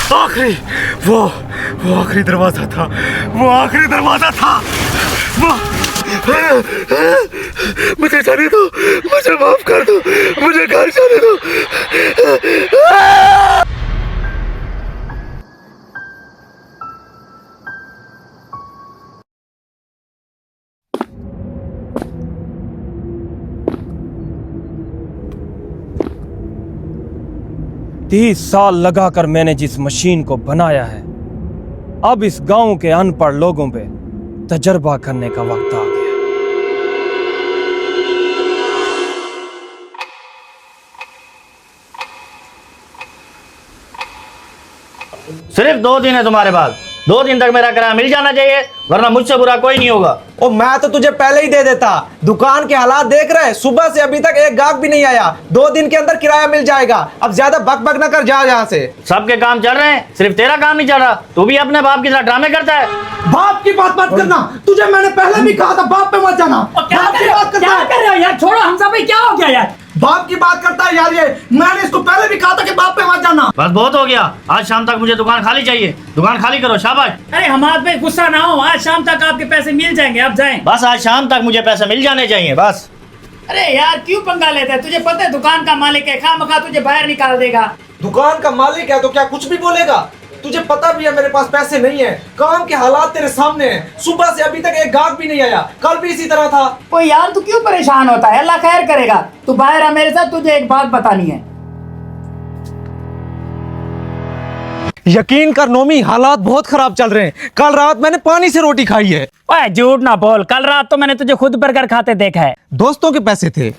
आखिरी वो आखिरी दरवाजा था, वो आखिरी दरवाजा था। मुझे जाने दो, मुझे माफ कर दो, मुझे घर जाने दो। 30 साल लगाकर मैंने जिस मशीन को बनाया है, अब इस गांव के अनपढ़ लोगों पे तजर्बा करने का वक्त आ गया। सिर्फ 2 दिन है तुम्हारे पास, 2 दिन तक मेरा किराया मिल जाना चाहिए, वरना मुझसे बुरा कोई नहीं होगा। ओ मैं तो तुझे पहले ही दे देता। दुकान के हालात देख रहे, सुबह से अभी तक एक गाहक भी नहीं आया। 2 दिन के अंदर किराया मिल जाएगा। अब ज्यादा बक बक न कर, जा यहाँ से। सबके काम चल रहे हैं, सिर्फ तेरा काम नहीं चल रहा। तू भी अपने बाप के साथ ड्रामे करता है। बाप की बात मत करना, तुझे मैंने पहले भी कहा था बाप पे मत जाना। बाप की बात करता है। क्या कर रहे हो यार? छोड़ो हमजा भाई, क्या हो गया यार? बाप की बात करता है यार ये। मैंने इसको पहले भी कहा था कि बाप पे मत जाना। बस बहुत हो गया, आज शाम तक मुझे दुकान खाली चाहिए। दुकान खाली करो, शाबाश। अरे हमारे पे गुस्सा ना हो, आज शाम तक आपके पैसे मिल जाएंगे, आप जाएं। बस आज शाम तक मुझे पैसे मिल जाने चाहिए, बस। अरे यार क्यों पंगा लेता है? तुझे पता है दुकान का मालिक है, खामखा तुझे बाहर निकाल देगा। दुकान का मालिक है तो क्या कुछ भी बोलेगा? तुझे पता भी है मेरे पास पैसे नहीं है। काम के हालात तेरे सामने हैं। सुबह से अभी तक एक गाहक भी नहीं आया, कल भी इसी तरह था। ओ यार तू क्यों परेशान होता है? अल्लाह खैर करेगा। तू बाहर आ मेरे साथ, तुझे एक बात बतानी है। यकीन कर नोमी, हालात बहुत खराब चल रहे हैं। कल रात मैंने पानी से रोटी खाई है। ओए झूठ ना बोल, कल रात तो मैंने तुझे खुद बर्गर खाते देखा है। दोस्तों के पैसे थे।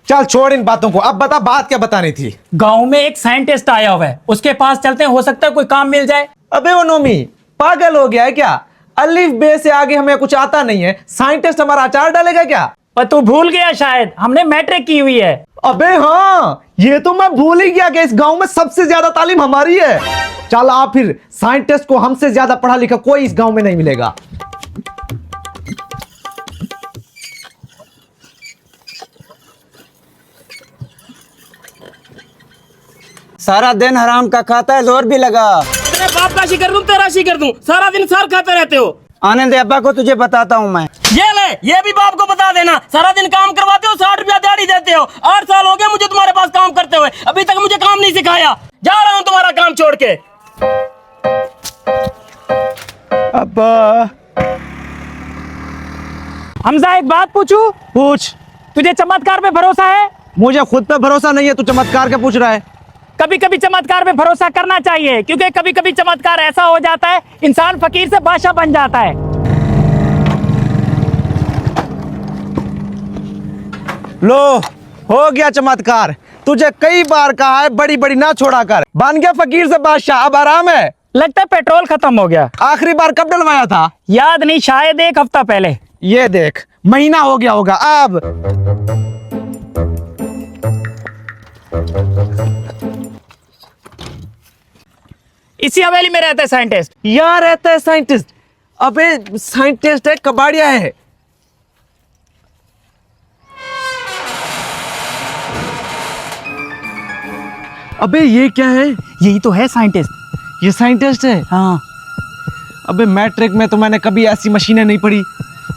चल छोड़ इन बातों को, अब बता बात क्या बतानी थी। गांव में एक साइंटिस्ट आया हुआ है, उसके पास चलते हैं, हो सकता है कोई काम मिल जाए। अबे वो नोमी पागल हो गया है क्या? अलिफ बे से आगे हमें कुछ आता नहीं है, साइंटिस्ट हमारा अचार डालेगा क्या? पर तू भूल गया शायद, हमने मैट्रिक की हुई है। अबे हाँ, ये तो मैं भूल ही गया कि इस गांव में सबसे ज्यादा तालीम हमारी है। चल आ फिर, साइंटिस्ट को हमसे ज्यादा पढ़ा लिखा कोई इस गांव में नहीं मिलेगा। सारा दिन हराम का खाता है, जोर भी लगा। तेरे बाप का शिकर दूं, तेरा शिकर दूं, सारा दिन सार खाते रहते हो। आने दे अब्बा को, तुझे बताता हूँ मैं। ये ले, ये भी बाप को बता देना। सारा दिन काम करवाते हो, 60 रुपया दिहाड़ी देते हो। 8 साल हो गए मुझे तुम्हारे पास काम करते हुए, अभी तक मुझे काम नहीं सिखाया। जा रहा हूँ तुम्हारा काम छोड़ के। अब्बा हमजा एक बात पूछूं? पूछ। तुझे चमत्कार पे भरोसा है? मुझे खुद पे भरोसा नहीं है, तू चमत्कार के पूछ रहा है। कभी कभी चमत्कार पे भरोसा करना चाहिए, क्योंकि कभी कभी चमत्कार ऐसा हो जाता है, इंसान फकीर से बादशाह बन जाता है। लो हो गया चमत्कार। तुझे कई बार कहा है बड़ी बड़ी ना छोड़ा कर, बन गया फकीर से बादशाह, अब आराम है। लगता है पेट्रोल खत्म हो गया। आखिरी बार कब डलवाया था? याद नहीं, शायद 1 हफ्ता पहले। ये देख, महीना हो गया होगा। अब इसी हवेली में रहता है साइंटिस्ट। यहाँ रहता है साइंटिस्ट? अबे साइंटिस्ट है, कबाड़िया है। अबे ये क्या है? यही तो है साइंटिस्ट। ये साइंटिस्ट है? हाँ। अबे मैट्रिक में तो मैंने कभी ऐसी मशीनें नहीं पढ़ी।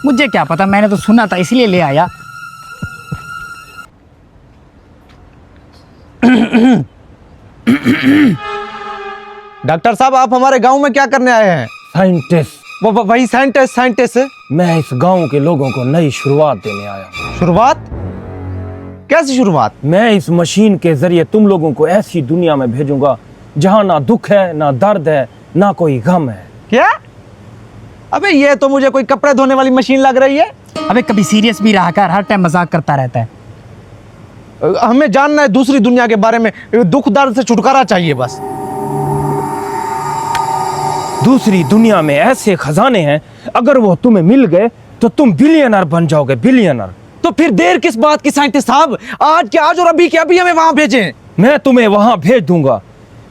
मुझे क्या पता, मैंने तो सुना था इसलिए ले आया। डॉक्टर साहब, आप हमारे गांव में क्या करने आए हैं? साइंटिस्ट, वही साइंटिस्ट है। मैं इस गांव के लोगों को नई शुरुआत देने आया हूं। शुरुआत? कैसी शुरुआत? मैं इस मशीन के जरिए तुम लोगों को ऐसी दुनिया में भेजूंगा जहां ना दुख है, ना दर्द है, ना कोई गम है। क्या? अबे ये तो मुझे कोई कपड़े धोने वाली मशीन लग रही है। अबे कभी सीरियस भी रहा कर, हर टाइम मजाक करता रहता है। हमें जानना है दूसरी दुनिया के बारे में, दुख दर्द से छुटकारा चाहिए बस। दूसरी दुनिया में ऐसे खजाने हैं, अगर वो तुम्हें मिल गए तो तुम बिलियनर बन जाओगे, बिलियनर। तो फिर देर किस बात की साइंटिस्ट साहब? आज के आज और अभी के अभी हमें वहां भेजें। मैं तुम्हें वहां भेज दूंगा,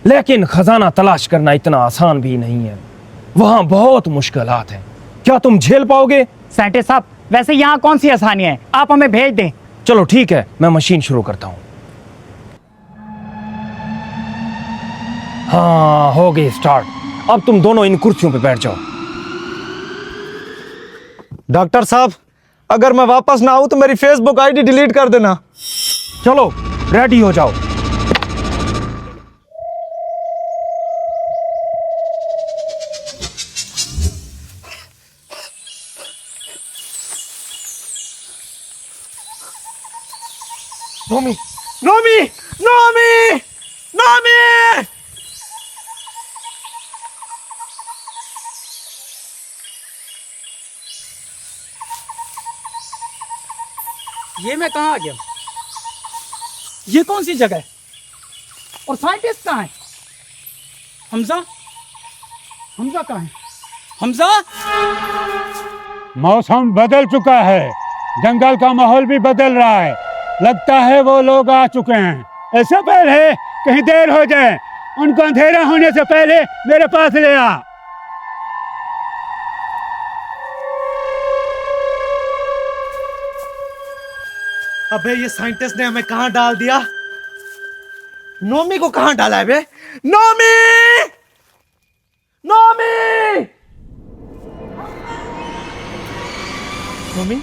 लेकिन खजाना तलाश करना इतना आसान भी नहीं है। वहां बहुत मुश्किलात हैं। क्या तुम झेल पाओगे? साइंटिस्ट साहब, वैसे यहाँ कौन सी आसानियां हैं, आप हमें भेज दें। चलो ठीक है, मैं मशीन शुरू करता हूं। हाँ, हो गई स्टार्ट। अब तुम दोनों इन कुर्सियों पे बैठ जाओ। डॉक्टर साहब, अगर मैं वापस ना आऊं तो मेरी फेसबुक आईडी डिलीट कर देना। चलो रेडी हो जाओ। नोमी, नोमी, नोमी, नोमी! ये मैं कहाँ आ गया? ये कौन सी जगह है? और साइंटिस्ट कहाँ है? हमजा? हमजा कहाँ है? हमजा? मौसम बदल चुका है, जंगल का माहौल भी बदल रहा है। लगता है वो लोग आ चुके हैं। ऐसा पहले कहीं देर हो जाए, उनको अंधेरा होने से पहले मेरे पास ले आ। अबे ये साइंटिस्ट ने हमें कहां डाल दिया? नोमी को कहां डाला है बे? नोमी! नोमी! नोमी?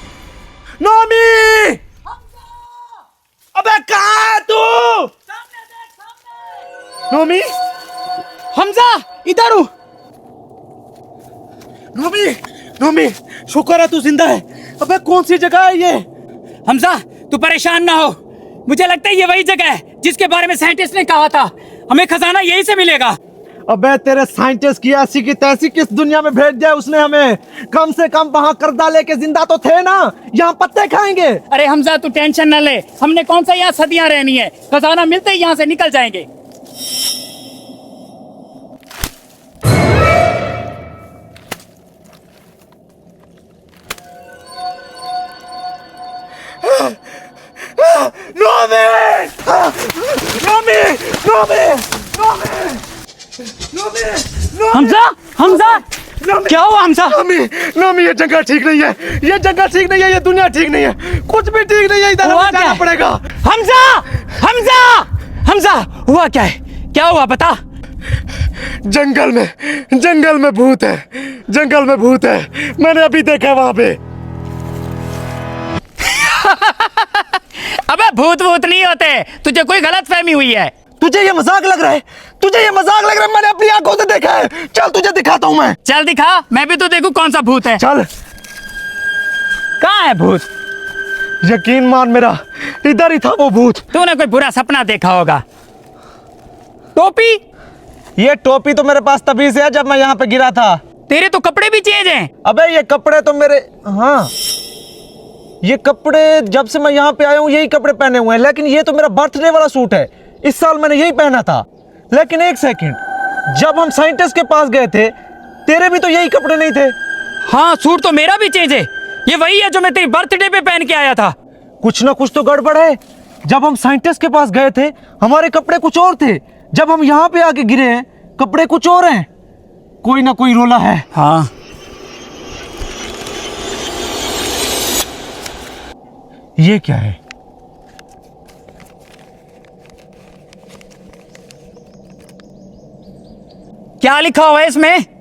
नोमी! अबे कहां है तू? नोमी? हमजा, इधर हूँ। नोमी! नोमी! शुक्र है तू जिंदा है। अबे कौन सी जगह है ये? हमजा, तू परेशान ना हो। मुझे लगता है ये वही जगह है जिसके बारे में साइंटिस्ट ने कहा था। हमें खजाना यहीं से मिलेगा। अबे तेरे साइंटिस्ट की ऐसी की तैसी किस दुनिया में भेज दिया उसने हमें? कम से कम वहां कर्जा लेके जिंदा तो थे ना, यहाँ पत्ते खाएंगे। अरे हमजा, तू टेंशन ना ले। हमने कौन सा यहाँ सदियां रहनी है। खजाना मिलते ही यहाँ से निकल जाएंगे। नोमी! नोमी! नोमी! नोमी! नोमी! हमजा, हमजा, क्या हुआ हमजा? नोमी! नोमी, ये जगह ठीक नहीं है। ये जगह ठीक नहीं है। ये दुनिया ठीक नहीं है। कुछ भी ठीक नहीं है। इधर हुआ हमें क्या जाना है? पड़ेगा। हमजा, हमजा, हमजा, हुआ क्या है? क्या हुआ बता। जंगल में भूत है। जंगल में भूत है। मैंने अभी देखा वहां पे। अबे भूत भूत नहीं होते, तुझे कोई गलत फहमी हुई है। तुझे ये मजाक लग रहा है? तुझे ये मजाक लग रहा है? मैंने अपनी आंखों से देखा है। चल तुझे दिखाता हूं मैं। चल दिखा, मैं भी तो देखूं कौन सा भूत है। चल। कहाँ है भूत? यकीन मान मेरा, इधर ही था वो भूत। तूने कोई बुरा सपना देखा होगा। टोपी? ये टोपी तो मेरे पास तभी से है जब मैं यहाँ पे गिरा था। तेरे तो कपड़े भी चेंज हैं। अबे ये कपड़े तो मेरे, हाँ, ये कपड़े जब से मैं यहाँ पे आया हूँ यही कपड़े पहने हुए हैं। लेकिन ये तो मेरा बर्थडे वाला सूट है। इस साल मैंने यही पहना था। लेकिन एक सेकंड, जब हम साइंटिस्ट के पास गए थे तेरे भी तो यही कपड़े नहीं थे। हाँ, सूट तो मेरा भी चेंज है। ये वही है जो मैं तेरी बर्थडे पे पहन के आया था। कुछ ना कुछ तो गड़बड़ है। जब हम साइंटिस्ट के पास गए थे हमारे कपड़े कुछ और थे। जब हम यहाँ पे आके गिरे हैं कपड़े कुछ और हैं। कोई ना कोई रोला है। हाँ, ये क्या है? क्या लिखा हुआ है इसमें?